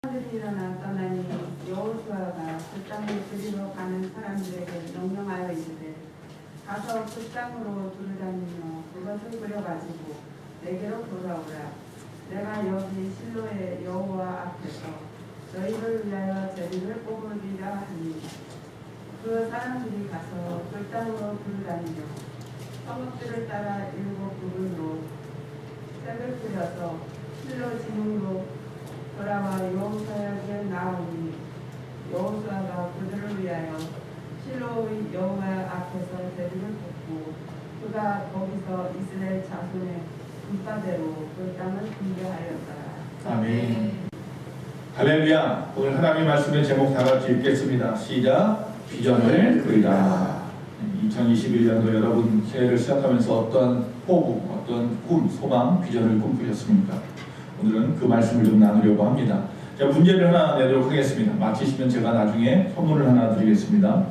들이 일어나 떠나니 여호수아가 그 땅을 들이러 가는 사람들에게 명령하여 이르되 가서 그 땅으로 두루다니며 그것을 그려가지고 내게로 돌아오라. 내가 여기 실로의 여호와 앞에서 너희를 위하여 제비를 뽑으리라 하니 그 사람들이 가서 그 땅으로 두루다니며 성읍들을 따라 7그룹으로 색을 뿌려서 실로 지붕으로 돌아와 여호수아에게 나오니 여호수아가 그들을 위하여 실로의 여호와 앞에서 제비를 뽑고 그가 거기서 이스라엘 자손의 분파대로 그 땅을 분배하였더라. 아멘. 할렐루야. 오늘 하나님의 말씀의 제목 다 같이 읽겠습니다. 시작. 비전을 그리라. 2021년도 여러분 새해를 시작하면서 어떤 포부, 어떤 꿈, 소망, 비전을 꿈꾸셨습니까? 오늘은 그 말씀을 좀 나누려고 합니다. 자, 문제를 하나 내도록 하겠습니다. 마치시면 제가 나중에 선물을 하나 드리겠습니다.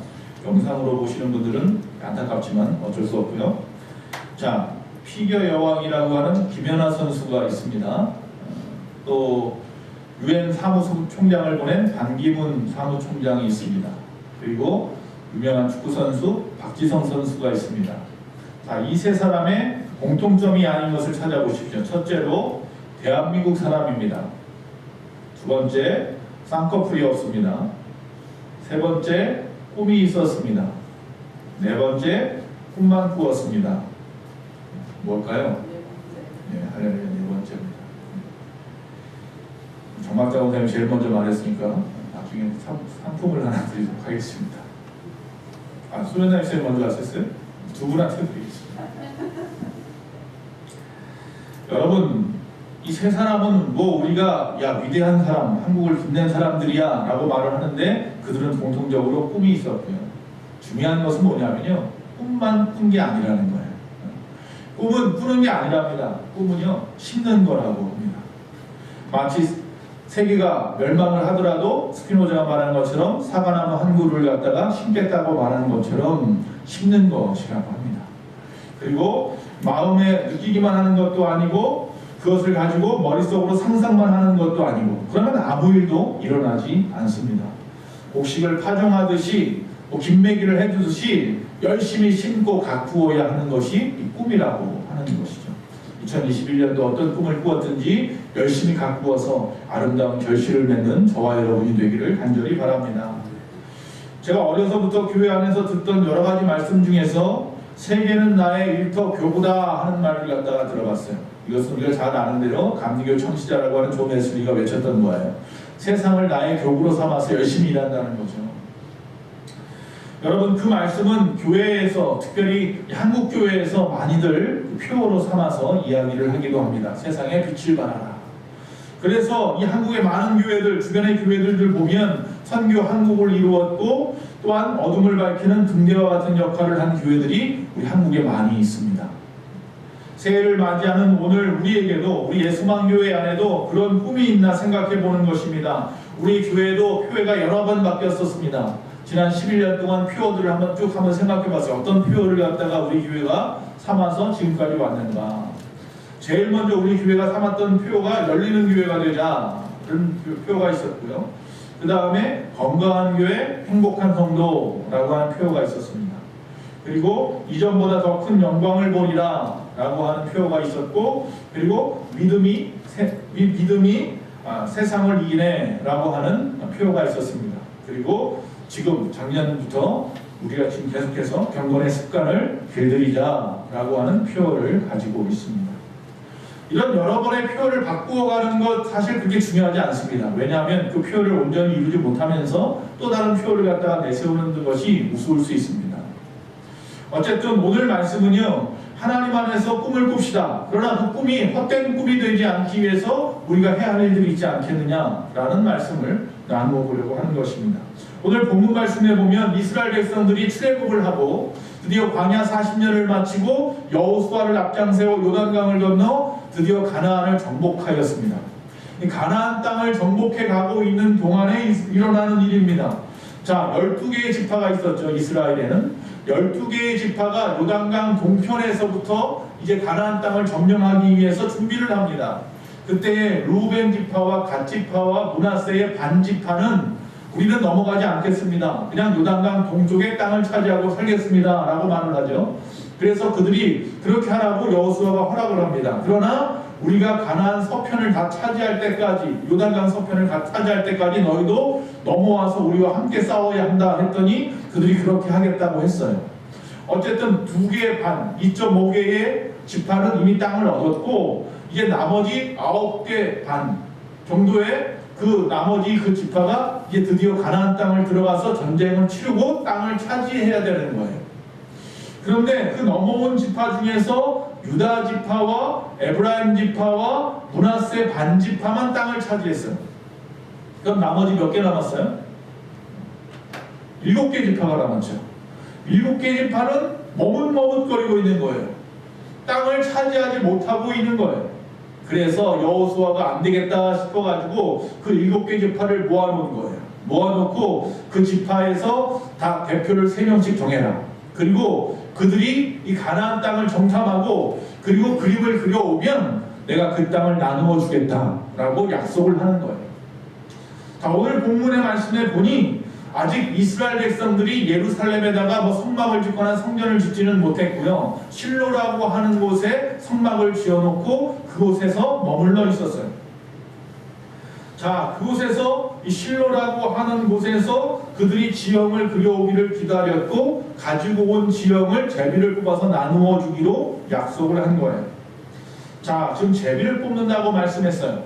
영상으로 보시는 분들은 안타깝지만 어쩔 수 없고요. 자, 피겨 여왕이라고 하는 김연아 선수가 있습니다. 또 UN 사무총장을 보낸 반기문 사무총장이 있습니다. 그리고 유명한 축구 선수 박지성 선수가 있습니다. 자, 이 세 사람의 공통점이 아닌 것을 찾아보십시오. 첫째로 대한민국 사람입니다. 두 번째, 쌍꺼풀이 없습니다. 세 번째, 꿈이 있었습니다. 네 번째, 꿈만 꾸었습니다. 뭘까요? 네, 할렐루야, 네 번째입니다. 정막자 원사님이 제일 먼저 말했으니까 나중에 상품을 하나 드리도록 하겠습니다. 아, 수련사님 제일 먼저 하셨어요? 두 분한테 드리겠습니다. 여러분, 이 세 사람은 뭐 우리가 야 위대한 사람, 한국을 빛낸 사람들이야 라고 말을 하는데 그들은 공통적으로 꿈이 있었고요. 중요한 것은 뭐냐면요, 꿈만 꾼 게 아니라는 거예요. 꿈은 꾸는 게 아니랍니다. 꿈은요, 심는 거라고 합니다. 마치 세계가 멸망을 하더라도 스피노자가 말하는 것처럼 사과나무 한 그루를 갖다가 심겠다고 말하는 것처럼 심는 것이라고 합니다. 그리고 마음에 느끼기만 하는 것도 아니고 그것을 가지고 머릿속으로 상상만 하는 것도 아니고, 그러면 아무 일도 일어나지 않습니다. 곡식을 파종하듯이 김매기를 해주듯이 열심히 심고 가꾸어야 하는 것이 이 꿈이라고 하는 것이죠. 2021년도 어떤 꿈을 꾸었든지 열심히 가꾸어서 아름다운 결실을 맺는 저와 여러분이 되기를 간절히 바랍니다. 제가 어려서부터 교회 안에서 듣던 여러 가지 말씀 중에서 세계는 나의 일터 교구다 하는 말을 갖다가 들어봤어요. 이것은 우리가 잘 아는 대로 감리교 청시자라고 하는 존 웨슬리가 외쳤던 거예요. 세상을 나의 교구로 삼아서 열심히 일한다는 거죠. 여러분, 그 말씀은 교회에서, 특별히 한국 교회에서 많이들 표어로 삼아서 이야기를 하기도 합니다. 세상에 빛을 발하라. 그래서 이 한국의 많은 교회들, 주변의 교회들을 보면 선교 한국을 이루었고 또한 어둠을 밝히는 등대와 같은 역할을 한 교회들이 우리 한국에 많이 있습니다. 새해를 맞이하는 오늘 우리에게도, 우리 예수만교회 안에도 그런 꿈이 있나 생각해 보는 것입니다. 우리 교회도 표어가 여러 번 바뀌었었습니다. 지난 11년 동안 표어들을 한번 생각해 봤어요. 어떤 표어를 갖다가 우리 교회가 삼아서 지금까지 왔는가. 제일 먼저 우리 교회가 삼았던 표어가 열리는 교회가 되자, 그런 표어가 있었고요. 그 다음에 건강한 교회, 행복한 성도라고 하는 표어가 있었습니다. 그리고 이전보다 더 큰 영광을 보리라 라고 하는 표어가 있었고, 그리고 믿음이 세상을 이기네 라고 하는 표어가 있었습니다. 그리고 지금 작년부터 우리가 지금 계속해서 경건의 습관을 길들이자 라고 하는 표어를 가지고 있습니다. 이런 여러 번의 표어를 바꾸어가는 것 사실 그렇게 중요하지 않습니다. 왜냐하면 그 표어를 온전히 이루지 못하면서 또 다른 표어를 갖다가 내세우는 것이 우스울 수 있습니다. 어쨌든 오늘 말씀은요, 하나님 안에서 꿈을 꿉시다. 그러나 그 꿈이 헛된 꿈이 되지 않기 위해서 우리가 해야 할 일들이 있지 않겠느냐라는 말씀을 나누어 보려고 하는 것입니다. 오늘 본문 말씀에 보면 이스라엘 백성들이 출애굽을 하고 드디어 광야 40년을 마치고 여호수아를 앞장세워 요단강을 건너 드디어 가나안을 정복하였습니다. 이 가나안 땅을 정복해 가고 있는 동안에 일어나는 일입니다. 자, 12개의 지파가 있었죠. 이스라엘에는 12개의 지파가 요단강 동편에서부터 이제 가나안 땅을 점령하기 위해서 준비를 합니다. 그때 루벤 지파와 갓 지파와 므낫세의 반 지파는 우리는 넘어가지 않겠습니다. 그냥 요단강 동쪽의 땅을 차지하고 살겠습니다. 라고 말을 하죠. 그래서 그들이 그렇게 하라고 여호수아가 허락을 합니다. 그러나 우리가 가나안 서편을 다 차지할 때까지, 요단강 서편을 다 차지할 때까지 너희도 넘어와서 우리와 함께 싸워야 한다 했더니 그들이 그렇게 하겠다고 했어요. 어쨌든 2개의 반, 2.5개의 지파는 이미 땅을 얻었고 이제 나머지 9개 반 정도의 그 나머지 그 지파가 이제 드디어 가나안 땅을 들어가서 전쟁을 치르고 땅을 차지해야 되는 거예요. 그런데 그 넘어온 지파 중에서 유다 지파와 에브라임 지파와 므낫세 반 지파만 땅을 차지했어요. 그럼 나머지 몇 개 남았어요? 7개 지파가 남았죠. 7개 지파는 머뭇머뭇거리고 있는 거예요. 땅을 차지하지 못하고 있는 거예요. 그래서 여호수아가 안 되겠다 싶어가지고 그 7개 지파를 모아놓은 거예요. 모아놓고 그 지파에서 다 대표를 3명씩 정해라. 그리고 그들이 이 가나안 땅을 정탐하고 그리고 그림을 그려오면 내가 그 땅을 나누어 주겠다라고 약속을 하는 거예요. 자, 오늘 본문의 말씀에 보니 아직 이스라엘 백성들이 예루살렘에다가 뭐 성막을 짓거나 성전을 짓지는 못했고요. 실로라고 하는 곳에 성막을 지어놓고 그곳에서 머물러 있었어요. 자, 그곳에서 이 실로라고 하는 곳에서 그들이 지형을 그려오기를 기다렸고 가지고 온 지형을 제비를 뽑아서 나누어 주기로 약속을 한 거예요. 자, 지금 제비를 뽑는다고 말씀했어요.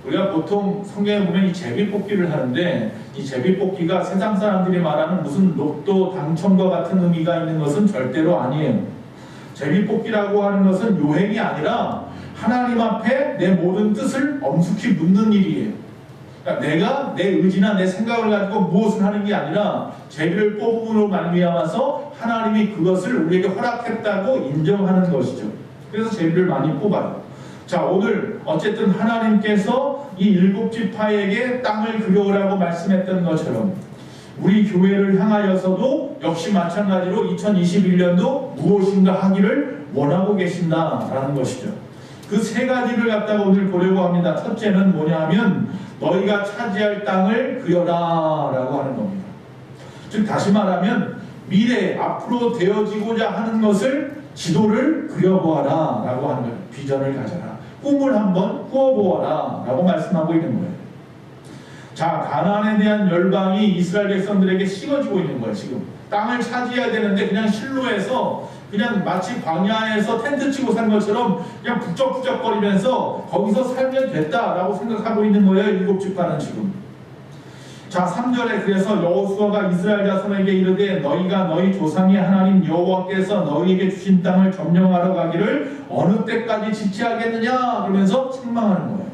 우리가 보통 성경에 보면 이 제비 뽑기를 하는데 이 제비 뽑기가 세상 사람들이 말하는 무슨 로또 당첨과 같은 의미가 있는 것은 절대로 아니에요. 제비 뽑기라고 하는 것은 요행이 아니라 하나님 앞에 내 모든 뜻을 엄숙히 묻는 일이에요. 그러니까 내가 내 의지나 내 생각을 가지고 무엇을 하는 게 아니라 제비를 뽑음으로 말미암아서 하나님이 그것을 우리에게 허락했다고 인정하는 것이죠. 그래서 제비를 많이 뽑아요. 자, 오늘 어쨌든 하나님께서 이 7지파에게 땅을 그려오라고 말씀했던 것처럼 우리 교회를 향하여서도 역시 마찬가지로 2021년도 무엇인가 하기를 원하고 계신다라는 것이죠. 그 3가지를 갖다가 오늘 보려고 합니다. 첫째는 뭐냐 하면 너희가 차지할 땅을 그려라 라고 하는 겁니다. 즉 다시 말하면 미래 앞으로 되어지고자 하는 것을 지도를 그려보아라 라고 하는 거예요. 비전을 가져라. 꿈을 한번 꾸어보아라 라고 말씀하고 있는 거예요. 자, 가나안에 대한 열방이 이스라엘 백성들에게 식어지고 있는 거예요. 지금 땅을 차지해야 되는데 그냥 실로에서 그냥 마치 광야에서 텐트 치고 산 것처럼 그냥 북적북적거리면서 거기서 살면 됐다라고 생각하고 있는 거예요. 7지파는 지금. 자, 3절에 그래서 여호수아가 이스라엘 자손에게 이르되 너희가 너희 조상의 하나님 여호와께서 너희에게 주신 땅을 점령하러 가기를 어느 때까지 지체하겠느냐 그러면서 책망하는 거예요.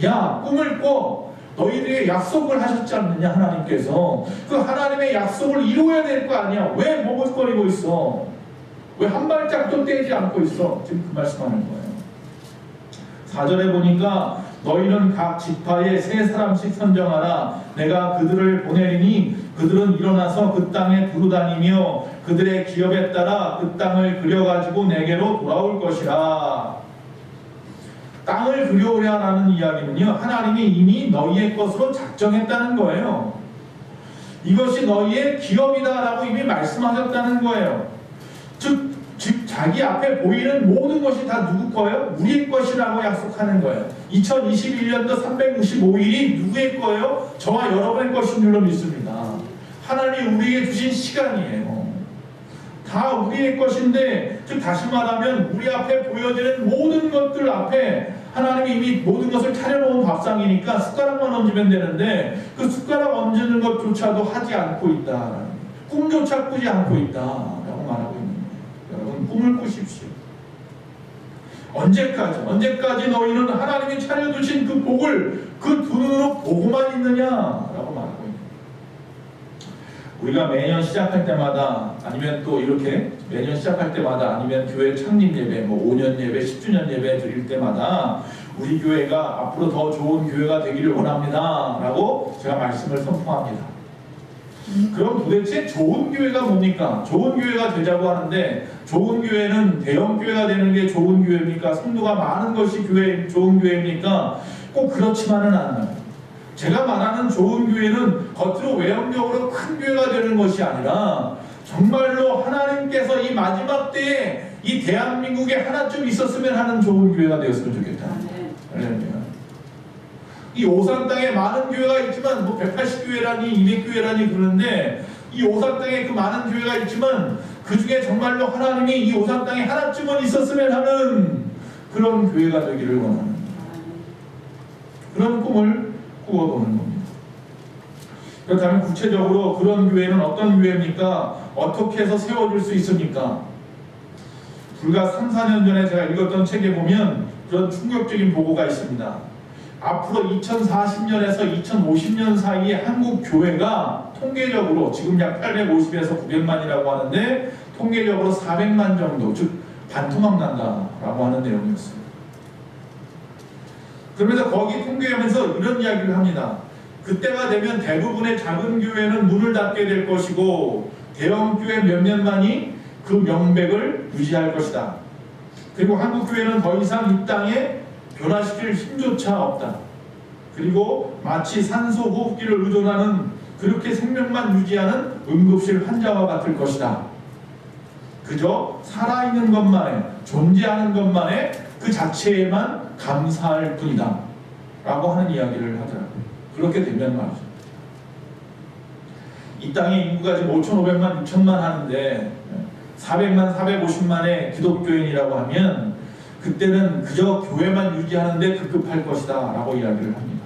야, 꿈을 꿔. 너희들에게 약속을 하셨지 않느냐 하나님께서. 그 하나님의 약속을 이루어야 될 거 아니야. 왜 머뭇거리고 있어? 왜 한 발짝도 떼지 않고 있어? 지금 그 말씀하는 거예요. 4절에 보니까 너희는 각 지파에 3사람씩 선정하라. 내가 그들을 보내리니 그들은 일어나서 그 땅에 두루다니며 그들의 기업에 따라 그 땅을 그려가지고 내게로 돌아올 것이라. 땅을 그려오라는 이야기는요, 하나님이 이미 너희의 것으로 작정했다는 거예요. 이것이 너희의 기업이다라고 이미 말씀하셨다는 거예요. 즉 자기 앞에 보이는 모든 것이 다 누구 거예요? 우리의 것이라고 약속하는 거예요. 2021년도 365일이 누구의 거예요? 저와 여러분의 것인 줄로 믿습니다. 하나님이 우리에게 주신 시간이에요. 다 우리의 것인데, 즉 다시 말하면 우리 앞에 보여지는 모든 것들 앞에 하나님이 이미 모든 것을 차려놓은 밥상이니까 숟가락만 얹으면 되는데 그 숟가락 얹는 것조차도 하지 않고 있다. 꿈조차 꾸지 않고 있다라고 말하고 있는 거예요. 여러분, 꿈을 꾸십시오. 언제까지 너희는 하나님이 차려두신 그 복을 그 두 눈으로 보고만 있느냐라고 말하고 있는 거예요. 우리가 매년 시작할 때마다 아니면 또 이렇게 매년 시작할 때마다 아니면 교회 창립 예배, 5년 예배, 10주년 예배 드릴 때마다 우리 교회가 앞으로 더 좋은 교회가 되기를 원합니다 라고 제가 말씀을 선포합니다. 그럼 도대체 좋은 교회가 뭡니까? 좋은 교회가 되자고 하는데 좋은 교회는 대형 교회가 되는 게 좋은 교회입니까? 성도가 많은 것이 좋은 교회입니까? 꼭 그렇지만은 않아요. 제가 말하는 좋은 교회는 겉으로 외형적으로 큰 교회가 되는 것이 아니라 정말로 하나님께서 이 마지막 때에 이 대한민국에 하나쯤 있었으면 하는 좋은 교회가 되었으면 좋겠다. 할렐루야. 이 오산 땅에 많은 교회가 있지만 뭐 180교회라니 200교회라니 그러는데 이 오산 땅에 그 많은 교회가 있지만 그 중에 정말로 하나님이 이 오산 땅에 하나쯤은 있었으면 하는 그런 교회가 되기를 원하는 그런 꿈을 꾸어보는 겁니다. 그렇다면 구체적으로 그런 교회는 어떤 교회입니까? 어떻게 해서 세워질 수 있습니까? 불과 3, 4년 전에 제가 읽었던 책에 보면 그런 충격적인 보고가 있습니다. 앞으로 2040년에서 2050년 사이에 한국 교회가 통계적으로 지금 약 850에서 900만이라고 하는데 통계적으로 400만 정도, 즉 반토막 난다라고 하는 내용이었어요. 그러면서 거기 통계하면서 이런 이야기를 합니다. 그때가 되면 대부분의 작은 교회는 문을 닫게 될 것이고 대형 교회 몇몇만이 그 명백을 유지할 것이다. 그리고 한국 교회는 더 이상 이 땅에 변화시킬 힘조차 없다. 그리고 마치 산소 호흡기를 의존하는 그렇게 생명만 유지하는 응급실 환자와 같을 것이다. 그저 살아있는 것만에 존재하는 것만에 그 자체에만 감사할 뿐이다 라고 하는 이야기를 하더라고요. 그렇게 되면 말이죠. 이 땅에 인구가 지금 5,500만, 6천만 하는데 400만, 450만의 기독교인이라고 하면 그때는 그저 교회만 유지하는데 급급할 것이다 라고 이야기를 합니다.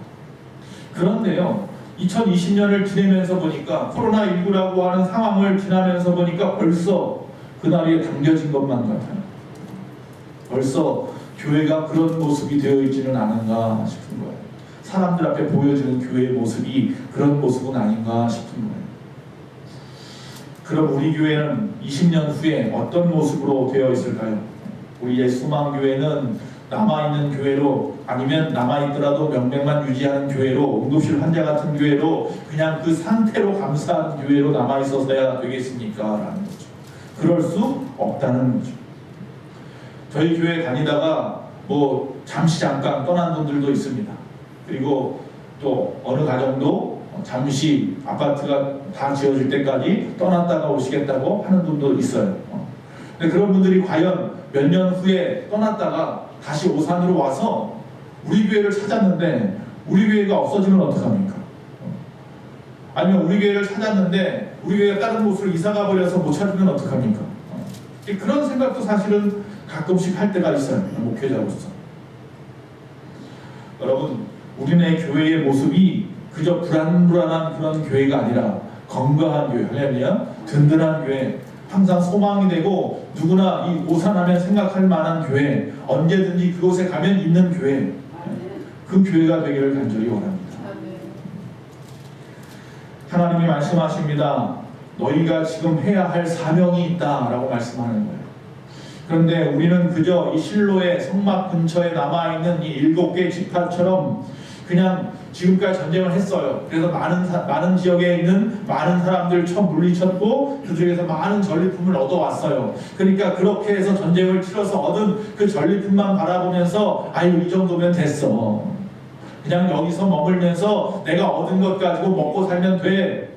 그런데요, 2020년을 지내면서 보니까 코로나19라고 하는 상황을 지나면서 보니까 벌써 그날이 당겨진 것만 같아요. 벌써 교회가 그런 모습이 되어 있지는 않은가 싶은 거예요. 사람들 앞에 보여지는 교회의 모습이 그런 모습은 아닌가 싶은 거예요. 그럼 우리 교회는 20년 후에 어떤 모습으로 되어 있을까요? 우리의 소망교회는 남아있는 교회로, 아니면 남아있더라도 명백만 유지하는 교회로, 응급실 환자 같은 교회로, 그냥 그 상태로 감사하는 교회로 남아있어서야 되겠습니까? 라는 거죠. 그럴 수 없다는 거죠. 저희 교회 다니다가 뭐 잠깐 떠난 분들도 있습니다. 그리고 또 어느 가정도 잠시 아파트가 다 지어질 때까지 떠났다가 오시겠다고 하는 분도 있어요. 근데 그런 분들이 과연 몇 년 후에 떠났다가 다시 오산으로 와서 우리 교회를 찾았는데 우리 교회가 없어지면 어떡합니까? 아니면 우리 교회를 찾았는데 우리 교회가 다른 곳으로 이사가 버려서 못 찾으면 어떡합니까? 그런 생각도 사실은 가끔씩 할 때가 있어요. 목회자로서. 여러분, 우리네 교회의 모습이 그저 불안불안한 그런 교회가 아니라 건강한 교회, 할렐루야, 든든한 교회, 항상 소망이 되고 누구나 이 오산하면 생각할 만한 교회, 언제든지 그곳에 가면 있는 교회, 그 교회가 되기를 간절히 원합니다. 하나님이 말씀하십니다. 너희가 지금 해야 할 사명이 있다라고 말씀하는 거예요. 그런데 우리는 그저 이 실로의 성막 근처에 남아있는 이 7개 지파처럼 그냥 지금까지 전쟁을 했어요. 그래서 많은 지역에 있는 많은 사람들 물리쳤고 그 중에서 많은 전리품을 얻어왔어요. 그러니까 그렇게 해서 전쟁을 치러서 얻은 그 전리품만 바라보면서 아유, 이 정도면 됐어. 그냥 여기서 머물면서 내가 얻은 것 가지고 먹고 살면 돼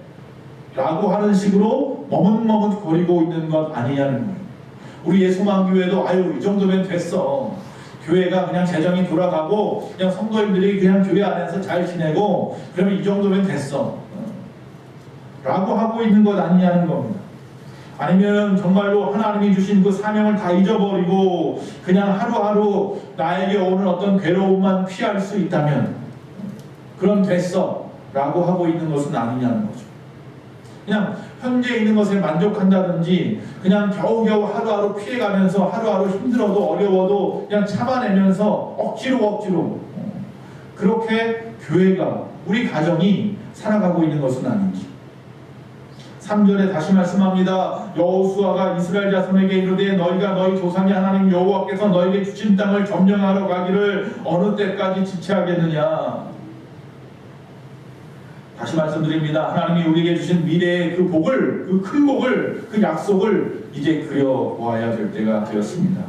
라고 하는 식으로 머뭇머뭇거리고 있는 것 아니냐는 거예요. 우리 예수만교회도 아유, 이 정도면 됐어. 교회가 그냥 재정이 돌아가고 그냥 성도님들이 그냥 교회 안에서 잘 지내고 그러면 이 정도면 됐어 라고 하고 있는 것 아니냐는 겁니다. 아니면 정말로 하나님이 주신 그 사명을 다 잊어버리고 그냥 하루하루 나에게 오는 어떤 괴로움만 피할 수 있다면 그럼 됐어 라고 하고 있는 것은 아니냐는 거죠. 그냥 현재 있는 것에 만족한다든지 그냥 겨우겨우 하루하루 피해가면서 하루하루 힘들어도 어려워도 그냥 참아내면서 억지로 그렇게 교회가, 우리 가정이 살아가고 있는 것은 아닌지. 3절에 다시 말씀합니다. 여호수아가 이스라엘 자손에게 이르되 너희가 너희 조상의 하나님 여호와께서 너희에게 주신 땅을 점령하러 가기를 어느 때까지 지체하겠느냐. 다시 말씀드립니다. 하나님이 우리에게 주신 미래의 그 복을, 그 큰 복을, 그 약속을 이제 그려보아야 될 때가 되었습니다.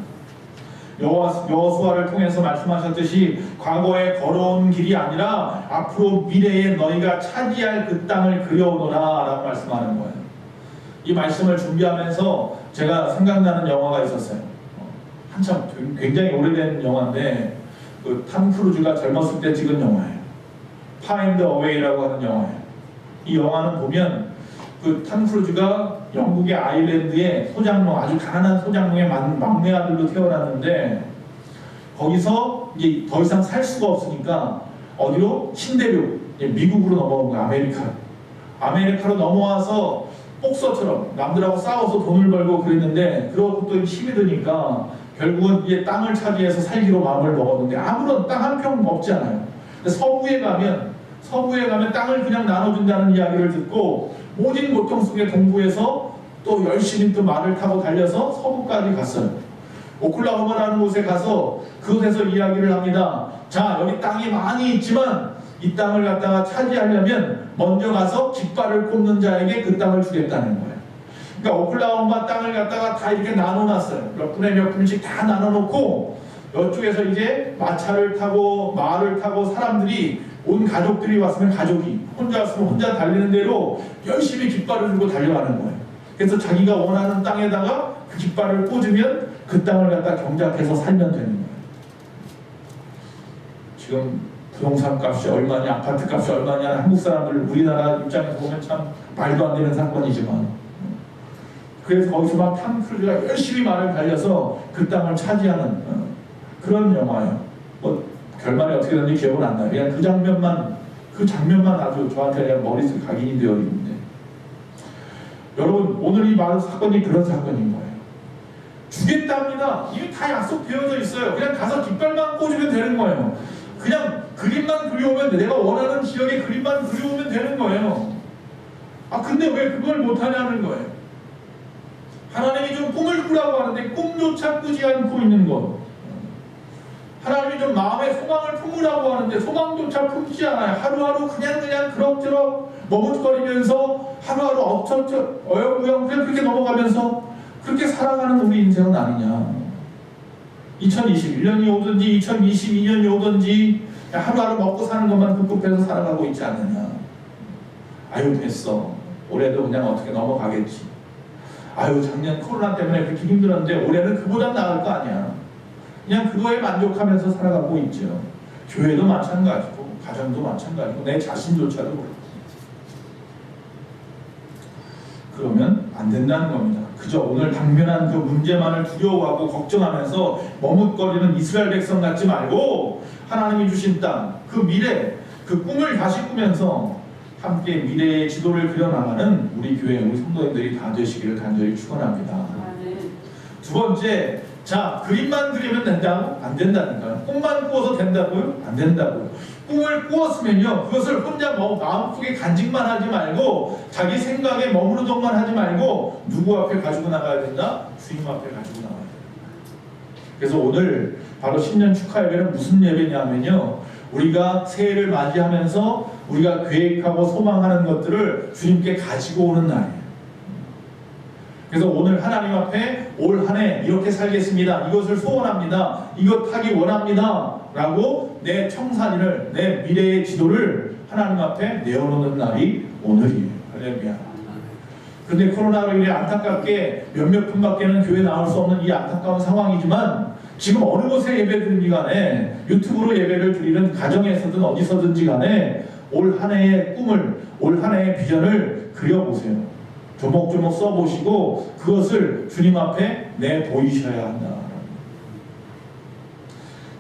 여호수아를 통해서 말씀하셨듯이 과거에 걸어온 길이 아니라 앞으로 미래에 너희가 차지할 그 땅을 그려오너라 라고 말씀하는 거예요. 이 말씀을 준비하면서 제가 생각나는 영화가 있었어요. 한참 굉장히 오래된 영화인데 탐 크루즈가 젊었을 때 찍은 영화예요. 파인드 어웨이라고 하는 영화예요. 이 영화는 보면 탐 크루즈가 영국의 아일랜드의 소장농, 아주 가난한 소장농의 막내 아들로 태어났는데 거기서 이제 더 이상 살 수가 없으니까 어디로? 신대륙, 미국으로 넘어온 거야. 아메리카로 넘어와서 복서처럼 남들하고 싸워서 돈을 벌고 그랬는데 그러고 또 힘이 드니까 결국은 이제 땅을 차지해서 살기로 마음을 먹었는데 아무런 땅 한 평 없지 않아요. 서부에 가면 땅을 그냥 나눠준다는 이야기를 듣고 모진 고통 속에 동부에서 또 열심히 또 말을 타고 달려서 서부까지 갔어요. 오클라호마라는 곳에 가서 그곳에서 이야기를 합니다. 자, 여기 땅이 많이 있지만 이 땅을 갖다가 차지하려면 먼저 가서 깃발을 꽂는 자에게 그 땅을 주겠다는 거예요. 그러니까 오클라호마 땅을 갖다가 다 이렇게 나눠놨어요. 몇 분에 몇 분씩 다 나눠놓고 이쪽에서 이제 마차를 타고 말을 타고 사람들이 온 가족들이 왔으면 가족이, 혼자 왔으면 혼자 달리는 대로 열심히 깃발을 들고 달려가는 거예요. 그래서 자기가 원하는 땅에다가 그 깃발을 꽂으면 그 땅을 갖다 경작해서 살면 되는 거예요. 지금 부동산 값이 얼마냐, 아파트 값이 얼마냐, 한국 사람들 우리나라 입장에서 보면 참 말도 안 되는 사건이지만 그래서 거기서 막 탐 크루즈가 열심히 말을 달려서 그 땅을 차지하는 그런 영화예요. 뭐 결말이 어떻게 됐는지 기억은 안 나요. 그냥 그 장면만 아주 저한테 그냥 머릿속에 각인이 되어 있는데 여러분 오늘 이 사건이 그런 사건인 거예요. 주겠답니다. 이미 다 약속되어져 있어요. 그냥 가서 깃발만 꽂으면 되는 거예요. 그냥 그림만 그려오면 내가 원하는 지역의 그림만 그려오면 되는 거예요. 근데 왜 그걸 못하냐는 거예요. 하나님이 좀 꿈을 꾸라고 하는데 꿈조차 꾸지 않고 있는 것. 하나님이 좀 마음에 소망을 품으라고 하는데 소망조차 품지 않아요. 하루하루 그냥 그럭저럭 머뭇거리면서 하루하루 어영부영 그냥 그렇게 넘어가면서 그렇게 살아가는 우리 인생은 아니냐. 2021년이 오든지 2022년이 오든지 하루하루 먹고 사는 것만 급급해서 살아가고 있지 않느냐. 아유 됐어. 올해도 그냥 어떻게 넘어가겠지. 아유 작년 코로나 때문에 그렇게 힘들었는데 올해는 그보다 나을 거 아니야. 그냥 그거에 만족하면서 살아가고 있죠. 교회도 마찬가지고 가정도 마찬가지고 내 자신조차도 그렇고. 그러면 안 된다는 겁니다. 그저 오늘 당면한 그 문제만을 두려워하고 걱정하면서 머뭇거리는 이스라엘 백성 같지 말고 하나님이 주신 땅, 그 미래, 그 꿈을 다시 꾸면서 함께 미래의 지도를 그려나가는 우리 교회, 우리 성도님들이 다 되시기를 간절히 축원합니다. 두 번째, 자, 그림만 그리면 된다고? 안 된다니까요. 꿈만 꾸어서 된다고요? 안 된다고요. 꿈을 꾸었으면요, 그것을 혼자 마음속에 간직만 하지 말고 자기 생각에 머무르동만 하지 말고 누구 앞에 가지고 나가야 된다? 주님 앞에 가지고 나가야 된다. 그래서 오늘 바로 신년 축하 예배는 무슨 예배냐면요, 우리가 새해를 맞이하면서 우리가 계획하고 소망하는 것들을 주님께 가지고 오는 날이에요. 그래서 오늘 하나님 앞에 올 한 해 이렇게 살겠습니다. 이것을 소원합니다. 이것 하기 원합니다. 라고 내 청산인을, 내 미래의 지도를 하나님 앞에 내어놓는 날이 오늘이에요. 할렐루야. 그런데 코로나로 인해 안타깝게 몇몇 분밖에는 교회 나올 수 없는 이 안타까운 상황이지만 지금 어느 곳에 예배 드리든지 간에 유튜브로 예배를 드리는 가정에서든 어디서든지 간에 올 한 해의 꿈을, 올 한 해의 비전을 그려보세요. 조목조목 써보시고 그것을 주님 앞에 내보이셔야 한다.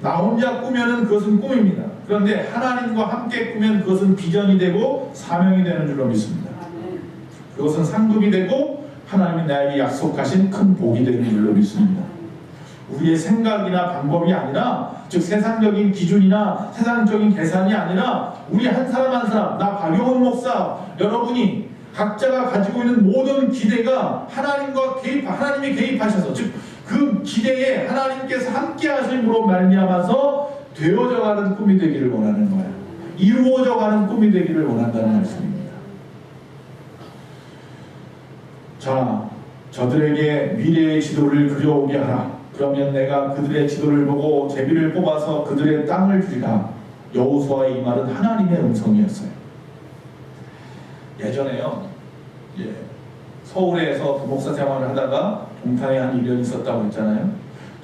나 혼자 꾸면은 그것은 꿈입니다. 그런데 하나님과 함께 꾸면 그것은 비전이 되고 사명이 되는 줄로 믿습니다. 그것은 상급이 되고 하나님이 나에게 약속하신 큰 복이 되는 줄로 믿습니다. 우리의 생각이나 방법이 아니라, 즉 세상적인 기준이나 세상적인 계산이 아니라 우리 한 사람 한 사람, 나 박용훈 목사, 여러분이 각자가 가지고 있는 모든 기대가 하나님이 개입하셔서, 즉 그 기대에 하나님께서 함께 하심으로 말미암아서 되어져가는 꿈이 되기를 원하는 거예요. 이루어져가는 꿈이 되기를 원한다는 말씀입니다. 자, 저들에게 미래의 지도를 그려오게 하라. 그러면 내가 그들의 지도를 보고 제비를 뽑아서 그들의 땅을 주리라. 여호수아의 이 말은 하나님의 음성이었어요. 예전에요, 서울에서 목사 생활을 하다가 동탄에 한 1년 있었다고 했잖아요.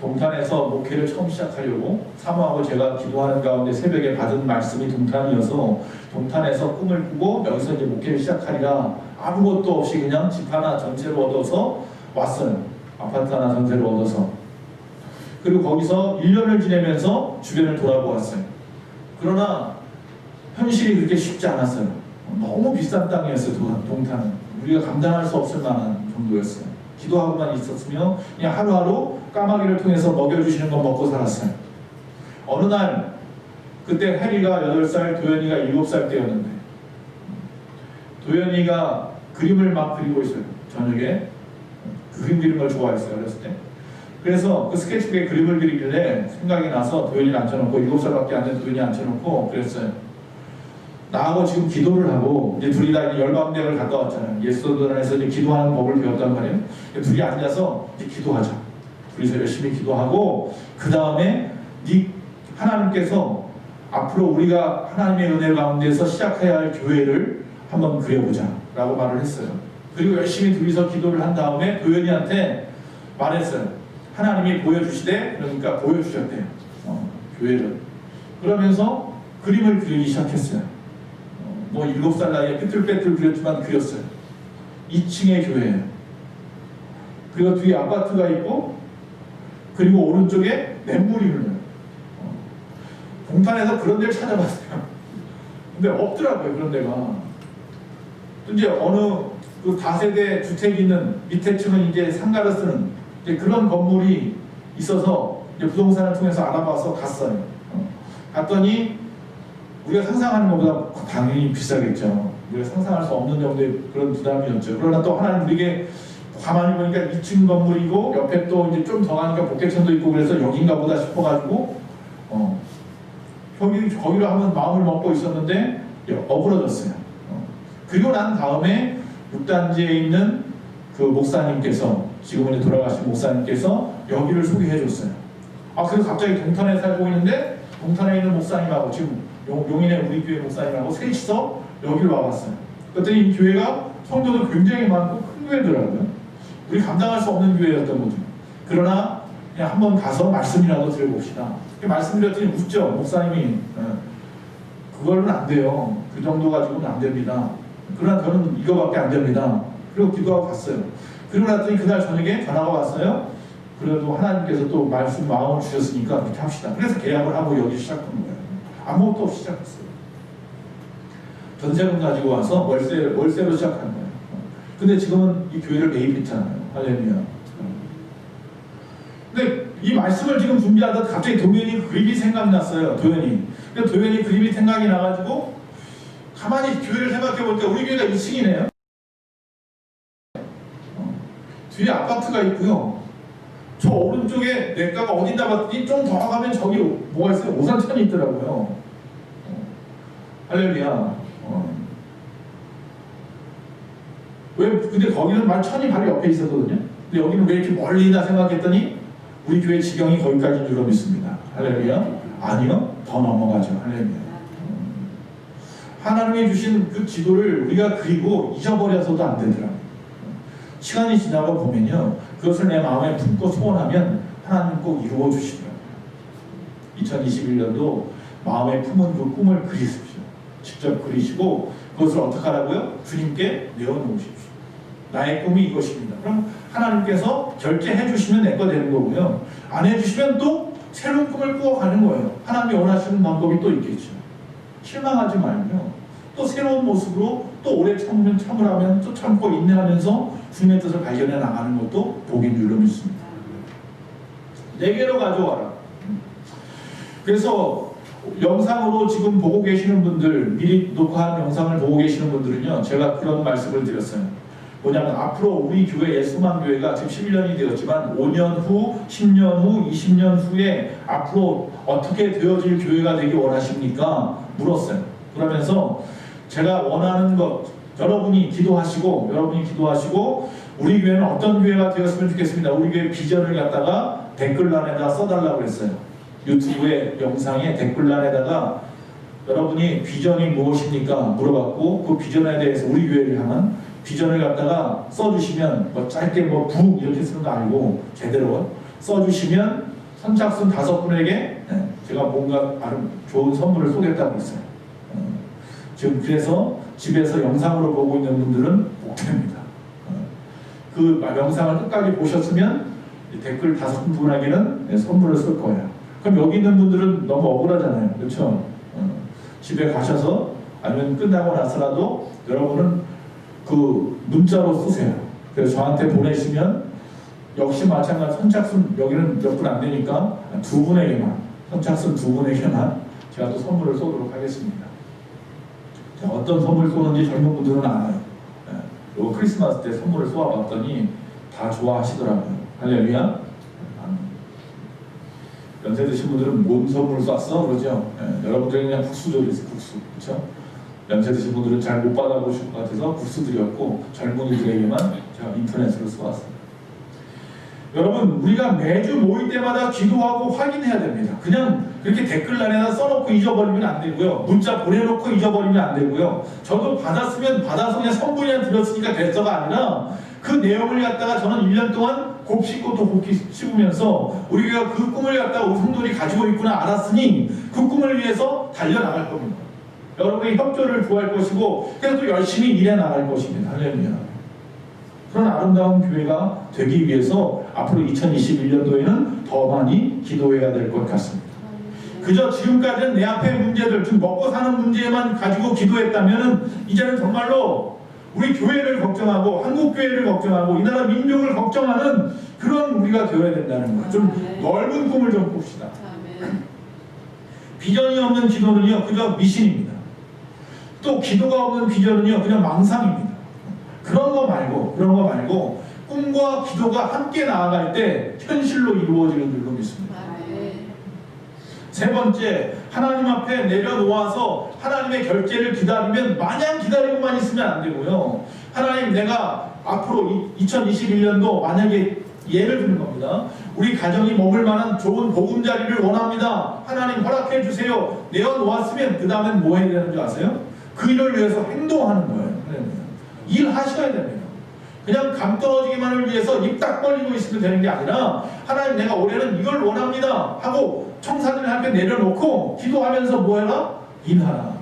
동탄에서 목회를 처음 시작하려고 사모하고 제가 기도하는 가운데 새벽에 받은 말씀이 동탄이어서 동탄에서 꿈을 꾸고 여기서 이제 목회를 시작하리라. 아무것도 없이 그냥 집 하나 전세로 얻어서 왔어요. 아파트 하나 전세로 얻어서. 그리고 거기서 1년을 지내면서 주변을 돌아보았어요. 그러나 현실이 그렇게 쉽지 않았어요. 너무 비싼 땅이었어요. 동탄은 우리가 감당할 수 없을 만한 정도였어요. 기도하고만 있었으며 그냥 하루하루 까마귀를 통해서 먹여주시는 거 먹고 살았어요. 어느 날 그때 해리가 8살, 도연이가 7살 때였는데 도연이가 그림을 막 그리고 있어요. 저녁에 그림 그리는 걸 좋아했어요. 어렸을 때. 그래서 그 스케치북에 그림을 그리길래 생각이 나서 도연이를 앉혀놓고 7살밖에 안 된 도연이 앉혀놓고 그랬어요. 나하고 지금 기도를 하고 이제 둘이 다 열방대학을 갔다 왔잖아요. 예수도단에서 이제 기도하는 법을 배웠단 말이에요. 둘이 앉아서 이제 기도하자. 둘이서 열심히 기도하고 그 다음에 하나님께서 앞으로 우리가 하나님의 은혜 가운데서 시작해야 할 교회를 한번 그려보자 라고 말을 했어요. 그리고 열심히 둘이서 기도를 한 다음에 도연이한테 말했어요. 하나님이 보여주시되, 그러니까 보여주셨대요. 교회를. 그러면서 그림을 그리기 시작했어요. 7살 나이에 삐뚤빼뚤 그렸지만 그렸어요. 2층의 교회예요. 그리고 뒤에 아파트가 있고 그리고 오른쪽에 냇물이 흘러요. 동탄에서 그런 데를 찾아봤어요. 근데 없더라고요. 그런 데가. 또 이제 어느 그 다세대 주택이 있는 밑에 층은 이제 상가를 쓰는 이제 그런 건물이 있어서 이제 부동산을 통해서 알아봐서 갔어요. 갔더니 우리가 상상하는 것보다 당연히 비싸겠죠. 우리가 상상할 수 없는 정도의 그런 부담이었죠. 그러나 또 하나님 우리에게 가만히 보니까 2층 건물이고 옆에 또 이제 좀 더 가니까 복개천도 있고 그래서 여긴가 보다 싶어가지고 거기로 한번 마음을 먹고 있었는데 어그러졌어요. 그리고 난 다음에 6단지에 있는 그 목사님께서 지금은 이제 돌아가신 목사님께서 여기를 소개해 줬어요. 그래서 갑자기 동탄에 살고 있는데 동탄에 있는 목사님하고 지금 용인의 우리 교회 목사님하고 셋이서 여기를 와봤어요. 그랬더니 이 교회가 성도도 굉장히 많고 큰 교회더라고요. 우리 감당할 수 없는 교회였던 거죠. 그러나 그냥 한번 가서 말씀이라도 들어봅시다. 말씀드렸더니 웃죠. 목사님이 그걸로는 안 돼요. 그 정도 가지고는 안 됩니다. 그러나 저는 이거밖에 안 됩니다. 그리고 기도하고 갔어요. 그리고 났더니 그날 저녁에 전화가 왔어요. 그래도 하나님께서 또 말씀 마음을 주셨으니까 그렇게 합시다. 그래서 계약을 하고 여기 시작한 거예요. 아무것도 없이 시작했어요. 전세금 가지고 와서 월세로 시작한 거예요. 근데 지금은 이 교회를 매입했잖아요. 할렐루야. 근데 이 말씀을 지금 준비하다 갑자기 도연이 그림이 생각났어요. 도연이 그림이 생각이 나가지고 가만히 교회를 생각해보니까 우리 교회가 2층이네요. 뒤에 아파트가 있고요. 저 오른쪽에 내과가 어딘가 봤더니 좀 더 가면 저기 뭐가 있어요? 오산천이 있더라고요. 할렐루야. 근데 거기는 말 천이 바로 옆에 있었거든요. 근데 여기는 왜 이렇게 멀리 있나 생각했더니 우리 교회 지경이 거기까지인 줄 믿습니다. 할렐루야. 아니요. 더 넘어가죠. 할렐루야. 하나님이 주신 그 지도를 우리가 그리고 잊어버려서도 안 되더라고요. 시간이 지나고 보면요. 그것을 내 마음에 품고 소원하면 하나님 꼭 이루어 주시더라고요. 2021년도 마음에 품은 그 꿈을 그리십시오. 직접 그리시고 그것을 어떻게 하라고요? 주님께 내어놓으십시오. 나의 꿈이 이것입니다. 그럼 하나님께서 결제해 주시면 내 거 되는 거고요. 안 해주시면 또 새로운 꿈을 꾸어가는 거예요. 하나님이 원하시는 방법이 또 있겠죠. 실망하지 말고요. 또 새로운 모습으로 또 오래 참으라면 또 참고 인내하면서 주님의 뜻을 발견해 나가는 것도 복인 줄로 믿습니다. 내게로 가져와라. 그래서 영상으로 지금 보고 계시는 분들, 미리 녹화한 영상을 보고 계시는 분들은요, 제가 그런 말씀을 드렸어요. 뭐냐면 앞으로 우리 교회 예수만교회가 지금 11년이 되었지만 5년 후, 10년 후, 20년 후에 앞으로 어떻게 되어질 교회가 되기 원하십니까? 물었어요. 그러면서 제가 원하는 것 여러분이 기도하시고 우리 교회는 어떤 교회가 되었으면 좋겠습니다. 우리 교회 비전을 갖다가 댓글란에다 써달라고 했어요. 유튜브의 영상에 댓글란에다가 여러분이 비전이 무엇입니까? 물어봤고 그 비전에 대해서 우리 교회를 향한 비전을 갖다가 써주시면 뭐 짧게 뭐 부 이렇게 쓰는 거 아니고 제대로 써주시면 선착순 5분에게 제가 뭔가 좋은 선물을 쏘겠다고 했어요. 지금 그래서 집에서 영상으로 보고 있는 분들은 복됩니다. 그 영상을 끝까지 보셨으면 댓글 5분에게는 선물을 쏠 거예요. 그럼 여기 있는 분들은 너무 억울하잖아요. 그렇죠? 집에 가셔서 아니면 끝나고 나서라도 여러분은 그 문자로 쓰세요. 그래서 저한테 보내시면 역시 마찬가지 선착순 여기는 몇 분 안 되니까 2분에게만 선착순 2분에게만 제가 또 선물을 쏘도록 하겠습니다. 자, 어떤 선물 쏘는지 젊은 분들은 알아요. 요 크리스마스 때 선물을 쏘아봤더니 다 좋아하시더라고요. 할렐루야. 연세 드신 분들은 뭔 선물을 쐈어? 그러죠? 여러분들은 그냥 국수 드렸어요. 국수. 그렇죠? 연세 드신 분들은 잘 못 받아보실 것 같아서 국수 드렸고 젊은이들에게만 제가 인터넷으로 쏘았습니다. 여러분 우리가 매주 모일 때마다 기도하고 확인해야 됩니다. 그냥 그렇게 댓글란에다 써놓고 잊어버리면 안 되고요. 문자 보내놓고 잊어버리면 안 되고요. 저도 받았으면 받아서 그냥 성분이나 드렸으니까 됐어가 아니라 그 내용을 갖다가 저는 1년 동안 곱씹고 또 곱씹으면서 우리가 그 꿈을 갖다가 우리 성도들이 가지고 있구나 알았으니 그 꿈을 위해서 달려나갈 겁니다. 여러분의 협조를 구할 것이고 그래서 또 열심히 일해 나갈 것입니다. 할렐루야. 그런 아름다운 교회가 되기 위해서 앞으로 2021년도에는 더 많이 기도해야 될 것 같습니다. 그저 지금까지는 내 앞의 문제들, 즉 먹고 사는 문제만 가지고 기도했다면 이제는 정말로 우리 교회를 걱정하고 한국 교회를 걱정하고 이 나라 민족을 걱정하는 그런 우리가 되어야 된다는 거예요. 좀 넓은 꿈을 좀 꿉시다. 비전이 없는 기도는요 그저 미신입니다. 또 기도가 없는 비전은요 그냥 망상입니다. 그런 거 말고 꿈과 기도가 함께 나아갈 때 현실로 이루어지는 줄로 믿습니다. 세 번째, 하나님 앞에 내려놓아서 하나님의 결제를 기다리면 마냥 기다리고만 있으면 안 되고요. 하나님 내가 앞으로 2021년도 만약에 예를 드는 겁니다. 우리 가정이 먹을 만한 좋은 보금자리를 원합니다. 하나님 허락해 주세요. 내어놓았으면 그 다음엔 뭐 해야 되는 줄 아세요? 그 일을 위해서 행동하는 거예요. 일하셔야 됩니다. 그냥 감 떨어지기만을 위해서 입 딱 벌리고 있으면 되는 게 아니라 하나님 내가 올해는 이걸 원합니다 하고 청사진을 앞에 내려놓고 기도하면서 뭐 해라? 일하라.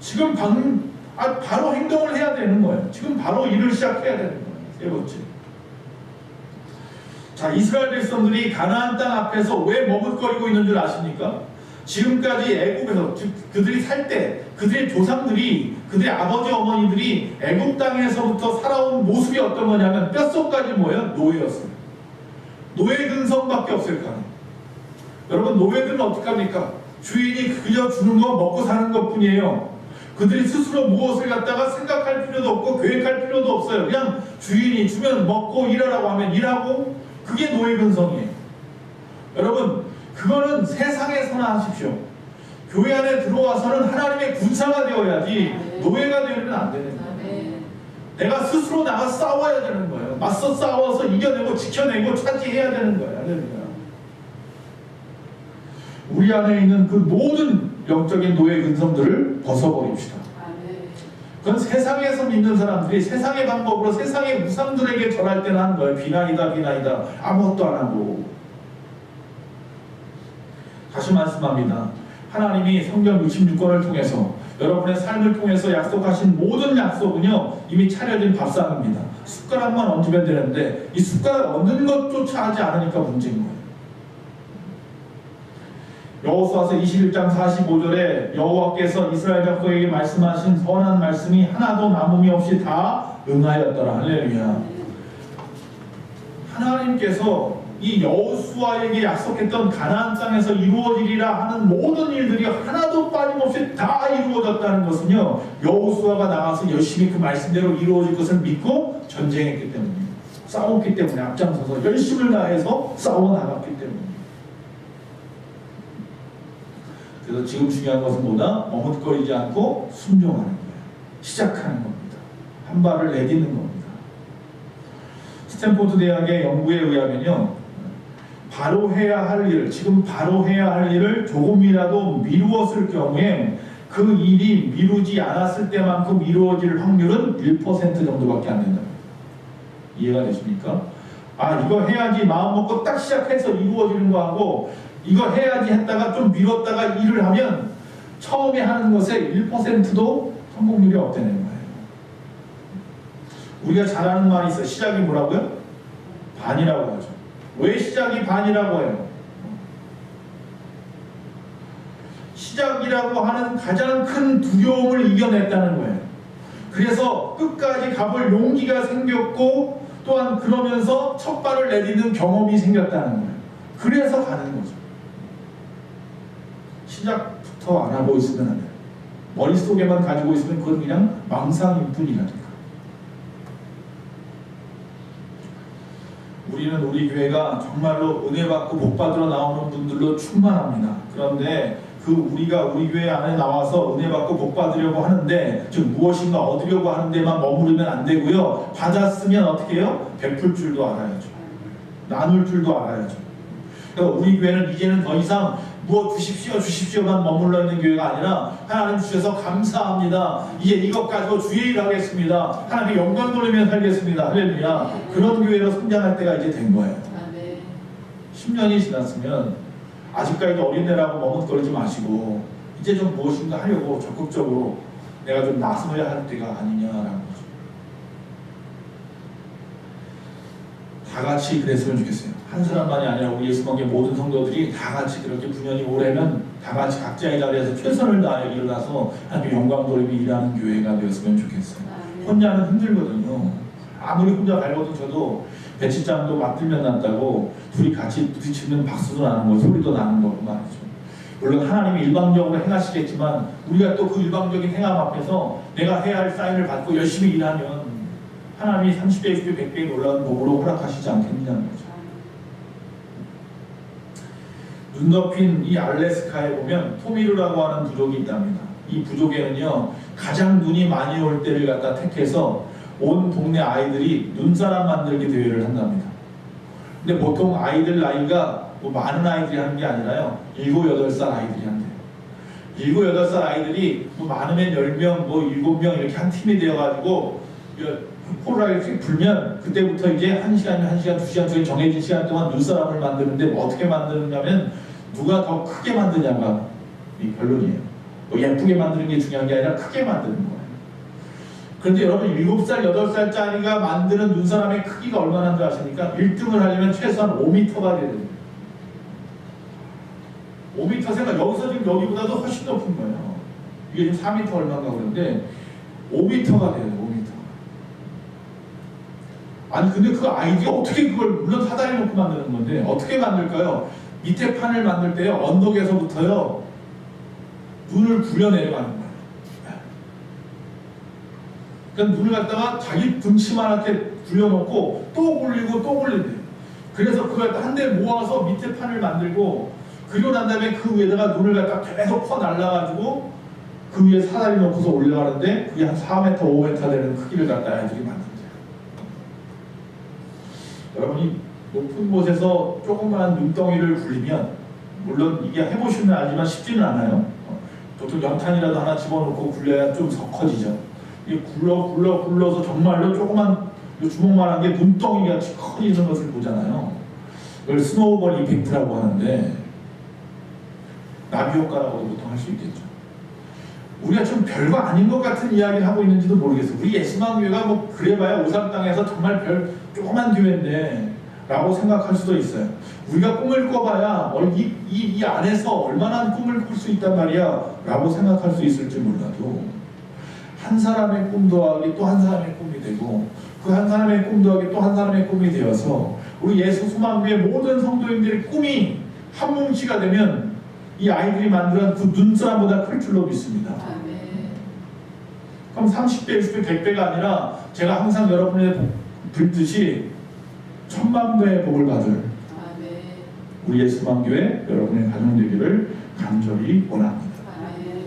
지금 바로 행동을 해야 되는 거예요. 지금 바로 일을 시작해야 되는 거예요. 세 번째. 자, 이스라엘 백성들이 가나안 땅 앞에서 왜 머뭇거리고 있는 줄 아십니까? 지금까지 애국에서 즉 그들이 살 때 그들의 조상들이 그들의 아버지 어머니들이 애국 땅에서부터 살아온 모습이 어떤 거냐면 뼛속까지 뭐예요? 노예였어요. 노예 근성밖에 없을 거 아니에요. 여러분 노예들은 어떻게 합니까? 주인이 그저 주는 거 먹고 사는 것 뿐이에요. 그들이 스스로 무엇을 갖다가 생각할 필요도 없고 계획할 필요도 없어요. 그냥 주인이 주면 먹고 일하라고 하면 일하고 그게 노예 근성이에요. 여러분 그거는 세상에서나 하십시오. 교회 안에 들어와서는 하나님의 군사가 되어야지 노예가 되면 안 되는 거예요. 내가 스스로 나가 싸워야 되는 거예요. 맞서 싸워서 이겨내고 지켜내고 차지해야 되는 거예요. 우리 안에 있는 그 모든 영적인 노예 근성들을 벗어버립시다. 그건 세상에서 믿는 사람들이 세상의 방법으로 세상의 우상들에게 절할 때는 하는 거예요. 비난이다 아무것도 안 하고. 다시 말씀합니다. 하나님이 성경 66권을 통해서 여러분의 삶을 통해서 약속하신 모든 약속은요 이미 차려진 밥상입니다. 숟가락만 얹으면 되는데 이 숟가락 얹는 것조차 하지 않으니까 문제인 거예요. 여호수아서 21장 45절에 여호와께서 이스라엘 백성에게 말씀하신 선한 말씀이 하나도 남음이 없이 다 응하였더라. 할렐루야. 하나님께서 이 여호수아에게 약속했던 가나안 땅에서 이루어지리라 하는 모든 일들이 하나도 빠짐없이 다 이루어졌다는 것은요 여호수아가 나가서 열심히 그 말씀대로 이루어질 것을 믿고 전쟁했기 때문입니다. 싸웠기 때문에 앞장서서 열심을 다해서 싸워 나갔기 때문입니다. 그래서 지금 중요한 것은 뭐다? 머뭇거리지 않고 순종하는 거예요. 시작하는 겁니다. 한 발을 내딛는 겁니다. 스탠포드 대학의 연구에 의하면요, 바로 해야 할 일을, 지금 바로 해야 할 일을 조금이라도 미루었을 경우에 그 일이 미루지 않았을 때만큼 이루어질 확률은 1% 정도밖에 안 된다. 이해가 되십니까? 아, 이거 해야지 마음 먹고 딱 시작해서 이루어지는 거하고, 이거 해야지 했다가 좀 미뤘다가 일을 하면 처음에 하는 것에 1%도 성공률이 없다는 거예요. 우리가 잘 아는 말이 있어요. 시작이 뭐라고요? 반이라고 하죠. 왜 시작이 반이라고 해요? 시작이라고 하는 가장 큰 두려움을 이겨냈다는 거예요. 그래서 끝까지 가볼 용기가 생겼고, 또한 그러면서 첫 발을 내딛는 경험이 생겼다는 거예요. 그래서 가는 거죠. 시작부터 안 하고 있으면 안 돼요. 머릿속에만 가지고 있으면 그건 그냥 망상일 뿐이라니까. 우리는 우리 교회가 정말로 은혜 받고 복 받으러 나오는 분들로 충만합니다. 그런데 그 우리가 우리 교회 안에 나와서 은혜 받고 복 받으려고 하는데, 즉 무엇인가 얻으려고 하는 데만 머무르면 안 되고요. 받았으면 어떻게 해요? 베풀 줄도 알아야죠. 나눌 줄도 알아야죠. 그러니까 우리 교회는 이제는 더 이상 무엇 주십시오만 머물러 있는 교회가 아니라, 하나님 주셔서 감사합니다, 이제 이것 가지고 주의 일 하겠습니다, 하나님께 영광 돌리며 살겠습니다, 할렐루야, 그런 교회로 성장할 때가 이제 된 거예요. 10년이 지났으면 아직까지도 어린애라고 머뭇거리지 마시고 이제 좀 무엇인가 하려고 적극적으로 내가 좀 나서야 할 때가 아니냐라는 거죠. 다 같이 그랬으면 좋겠어요. 한 사람만이 아니라 우리 예수님의 모든 성도들이 다 같이 그렇게 분연히 오래면 다 같이 각자의 자리에서 최선을 다해 일어나서 하나님의 영광 돌리며 일하는 교회가 되었으면 좋겠어요. 혼자는 힘들거든요. 아무리 혼자 발버둥 쳐도 배치장도 맞들면 난다고 둘이 같이 부딪히면 박수도 나는 거, 소리도 나는 거고 말이죠. 물론 하나님이 일방적으로 행하시겠지만 우리가 또 그 일방적인 행함 앞에서 내가 해야 할 사인을 받고 열심히 일하면 하나님이 30배, 60배, 100배에 놀라운 복으로 허락하시지 않겠느냐는 거죠. 눈 덮인 이 알래스카에 보면 토미르라고 하는 부족이 있답니다. 이 부족에는요, 가장 눈이 많이 올 때를 갖다 택해서 온 동네 아이들이 눈사람 만들기 대회를 한답니다. 근데 보통 아이들 나이가 뭐 많은 아이들이 하는 게 아니라요, 7, 8살 아이들이 한대요. 7, 8살 아이들이 뭐 많으면 10명, 뭐 7명 이렇게 한 팀이 되어가지고 코를 이렇게 불면 그때부터 이제 1시간, 2시간 저희 정해진 시간 동안 눈사람을 만드는데 뭐 어떻게 만드느냐면 누가 더 크게 만드냐가 이 결론이에요. 뭐 예쁘게 만드는 게 중요한 게 아니라 크게 만드는 거예요. 그런데 여러분 7살, 8살짜리가 만드는 눈사람의 크기가 얼마나 줄 아십니까? 1등을 하려면 최소한 5m가 돼야 됩니다. 5m 생각, 여기서 지금 여기보다도 훨씬 높은 거예요. 이게 지금 4m 얼마인가 그러는데 5m가 돼야 돼요. 5m. 아니 근데 그 아이디가 어떻게 그걸, 물론 사다리 놓고 만드는 건데 어떻게 만들까요? 밑에 판을 만들 때요, 언덕에서부터요 눈을 굴려 내려가는 거예요. 그러니까 눈을 갖다가 자기 등치만하게 굴려놓고 또 굴리고 또 굴린대요. 그래서 그걸 한 대 모아서 밑에 판을 만들고, 그리고 난 다음에 그 위에다가 눈을 갖다 계속 퍼 날라가지고 그 위에 사다리 놓고서 올라가는데 그게 한 4m, 5m 되는 크기를 갖다 아이들이 만든대요. 여러분이 높은 곳에서 조그마한 눈덩이를 굴리면, 물론 이게 해보시면 알지만 쉽지는 않아요. 보통 연탄이라도 하나 집어넣고 굴려야 좀 커지죠. 이게 굴러서 정말로 조그만 주먹만한 게 눈덩이같이 커지는 것을 보잖아요. 이걸 스노우볼 이펙트라고 하는데, 나비 효과라고도 보통 할 수 있겠죠. 우리가 좀 별거 아닌 것 같은 이야기를 하고 있는지도 모르겠어요. 우리 예수만교회가 뭐 그래봐야 오산 땅에서 정말 별 조그만 교회인데 라고 생각할 수도 있어요. 우리가 꿈을 꿔봐야 이 안에서 얼마나 꿈을 꿀 수 있단 말이야 라고 생각할 수 있을지 몰라도, 한 사람의 꿈 더하기 또 한 사람의 꿈이 되고, 그 한 사람의 꿈 더하기 또 한 사람의 꿈이 되어서 우리 예수 소망교회 모든 성도인들의 꿈이 한 뭉치가 되면 이 아이들이 만든 그 눈사람보다 클 줄로 믿습니다. 그럼 30배, 60배, 100배가 아니라 제가 항상 여러분의 빌듯이 1000만 배의 복을 받을 우리 예수만교회 여러분의 가정 되기를 간절히 원합니다. 아멘.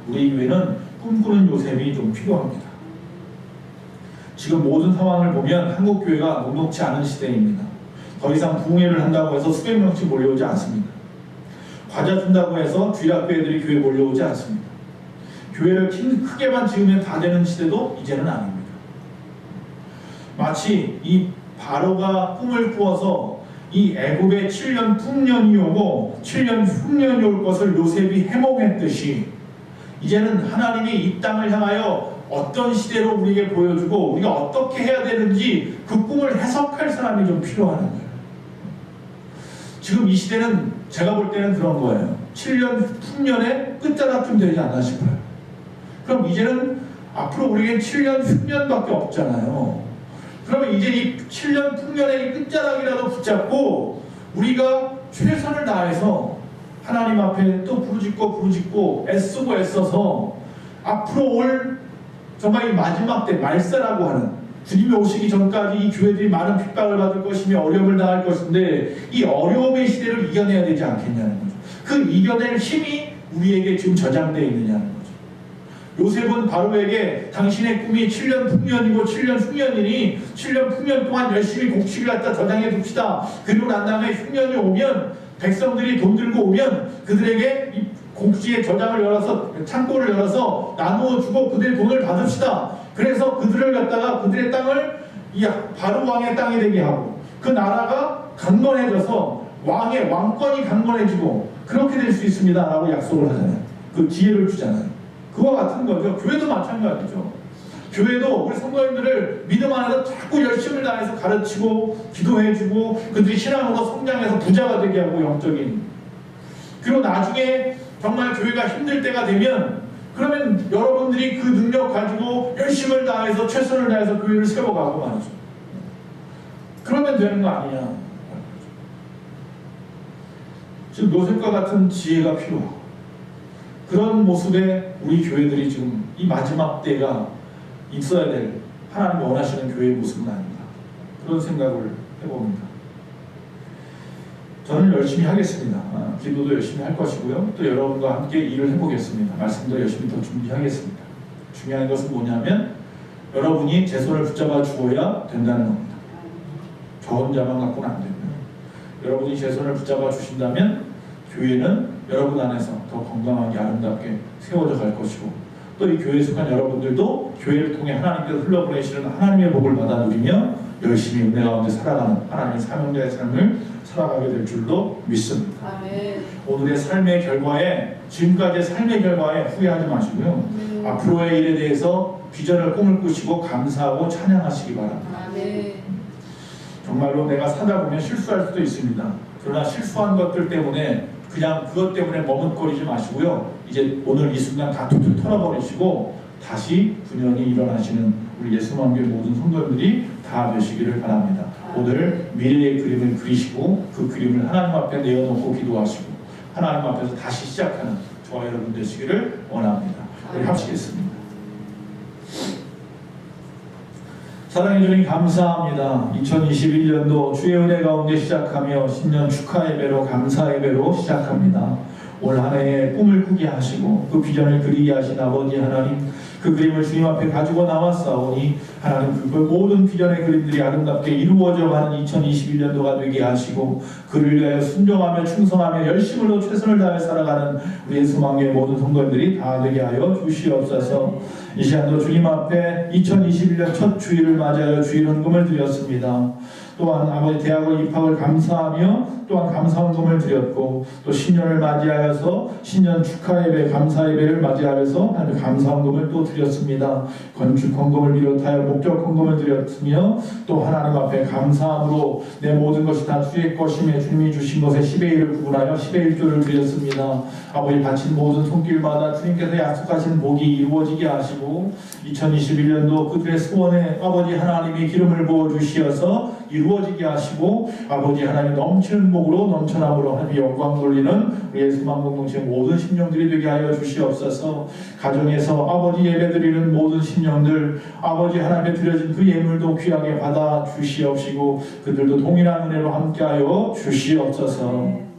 우리 교회는 꿈꾸는 요셉이 좀 필요합니다. 지금 모든 상황을 보면 한국 교회가 녹록지 않은 시대입니다. 더 이상 부흥회를 한다고 해서 수백 명씩 몰려오지 않습니다. 과자 준다고 해서 주일학교 애들이 교회 몰려오지 않습니다. 교회를 크게만 지으면 다 되는 시대도 이제는 아닙니다. 마치 이 바로가 꿈을 꾸어서 이 애굽의 7년 풍년이 오고 7년 흉년이 올 것을 요셉이 해몽했듯이 이제는 하나님이 이 땅을 향하여 어떤 시대로 우리에게 보여주고 우리가 어떻게 해야 되는지 그 꿈을 해석할 사람이 좀 필요한 거예요. 지금 이 시대는 제가 볼 때는 그런 거예요. 7년 풍년의 끝자락쯤 되지 않나 싶어요. 그럼 이제는 앞으로 우리에게 7년 흉년밖에 없잖아요. 그러면 이제 이 7년 풍년의 끝자락이라도 붙잡고 우리가 최선을 다해서 하나님 앞에 또 부르짖고 애쓰고 애써서 앞으로 올 정말 이 마지막 때 말세라고 하는 주님이 오시기 전까지 이 교회들이 많은 핍박을 받을 것이며 어려움을 당할 것인데 이 어려움의 시대를 이겨내야 되지 않겠냐는 거죠. 그 이겨낼 힘이 우리에게 지금 저장되어 있느냐는 거죠. 요셉은 바로에게 당신의 꿈이 7년 풍년이고 7년 흉년이니 7년 풍년 동안 열심히 곡식을 갖다 저장해 둡시다. 그리고 난 다음에 흉년이 오면 백성들이 돈 들고 오면 그들에게 이 곡식의 저장을 열어서 창고를 열어서 나누어 주고 그들의 돈을 받읍시다. 그래서 그들을 갖다가 그들의 땅을 이 바로 왕의 땅이 되게 하고 그 나라가 강건해져서 왕의 왕권이 강건해지고 그렇게 될 수 있습니다라고 약속을 하잖아요. 그 기회를 주잖아요. 그와 같은 거죠. 교회도 마찬가지죠. 교회도 우리 성도님들을 믿음 안에서 자꾸 열심을 다해서 가르치고 기도해주고 그들이 신앙으로 성장해서 부자가 되게 하고 영적인 그리고 나중에 정말 교회가 힘들 때가 되면 그러면 여러분들이 그 능력 가지고 열심을 다해서 최선을 다해서 교회를 세워가고 말이죠. 그러면 되는 거 아니냐. 지금 요셉과 같은 지혜가 필요하고 그런 모습에 우리 교회들이 지금 이 마지막 때가 있어야 될 하나님이 원하시는 교회의 모습은 아닌가 그런 생각을 해봅니다. 저는 열심히 하겠습니다. 기도도 열심히 할 것이고요. 또 여러분과 함께 일을 해보겠습니다. 말씀도 열심히 더 준비하겠습니다. 중요한 것은 뭐냐면 여러분이 제 손을 붙잡아 주어야 된다는 겁니다. 저 혼자만 갖고는 안 됩니다. 여러분이 제 손을 붙잡아 주신다면 교회는 여러분 안에서 더 건강하게 아름답게 세워져 갈 것이고 또 이 교회에 속한 여러분들도 교회를 통해 하나님께서 흘러보내시는 하나님의 복을 받아 누리며 열심히 은혜 가운데 살아가는 하나님의 사명자의 삶을 살아가게 될 줄도 믿습니다. 아멘. 오늘의 삶의 결과에 지금까지의 삶의 결과에 후회하지 마시고요. 앞으로의 일에 대해서 비전을 꿈을 꾸시고 감사하고 찬양하시기 바랍니다. 아멘. 정말로 내가 사다 보면 실수할 수도 있습니다. 그러나 실수한 것들 때문에 그냥 그것 때문에 머뭇거리지 마시고요. 이제 오늘 이 순간 다 툭툭 털어버리시고 다시 분연히 일어나시는 우리 예수만교회 모든 성도님들이 다 되시기를 바랍니다. 오늘 미래의 그림을 그리시고 그 그림을 하나님 앞에 내어놓고 기도하시고 하나님 앞에서 다시 시작하는 저와 여러분 되시기를 원합니다. 우리 합시겠습니다. 사랑해 주님 감사합니다. 2021년도 주의 은혜 가운데 시작하며 신년 축하 예배로 감사 예배로 시작합니다. 올 한 해에 꿈을 꾸게 하시고 그 비전을 그리게 하신 아버지 하나님 그 그림을 주님 앞에 가지고 나왔사오니 하나님 그 모든 비전의 그림들이 아름답게 이루어져가는 2021년도가 되게 하시고 그를 위하여 순종하며 충성하며 열심으로 최선을 다해 살아가는 우리 예수만교회 모든 성도님들이 다 되게 하여 주시옵소서. 이 시간도 주님 앞에 2021년 첫 주일을 맞이하여 주일 헌금을 드렸습니다. 또한 아버지 대학을 입학을 감사하며 또한 감사 헌금을 드렸고 또 신년을 맞이하여서 신년 축하 예배 감사 예배를 맞이하여서 하나님 감사 헌금을 또 드렸습니다. 건축 헌금을 비롯하여 목적 헌금을 드렸으며 또 하나님 앞에 감사함으로 내 모든 것이 다 주의 것이며 주님이 주신 것에 10의 1을 구분하여 10의 1조를 드렸습니다. 아버지 바친 모든 손길마다 주님께서 약속하신 복이 이루어지게 하시고 2021년도 그들의 소원에 아버지 하나님이 기름을 부어주시어서 이루어지게 하시고 아버지 하나님 넘치는 복으로 넘쳐남으로 하나님 영광 돌리는 우리 예수만 공동체 모든 심령들이 되게 하여 주시옵소서. 가정에서 아버지 예배드리는 모든 심령들 아버지 하나님께 드려진 그 예물도 귀하게 받아 주시옵시고 그들도 동일한 은혜로 함께하여 주시옵소서.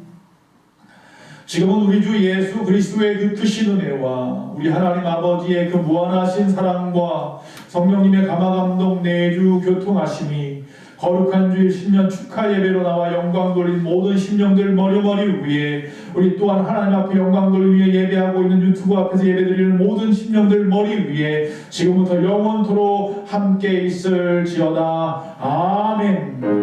지금은 우리 주 예수 그리스도의 그 크신 은혜와 우리 하나님 아버지의 그 무한하신 사랑과 성령님의 감화감동 내주 교통하심이 거룩한 주일 신년 축하 예배로 나와 영광 돌린 모든 심령들 머리머리 위에 우리 또한 하나님 앞에 영광 돌리기 위해 예배하고 있는 유튜브 앞에서 예배드리는 모든 심령들 머리 위에 지금부터 영원토록 함께 있을지어다. 아멘.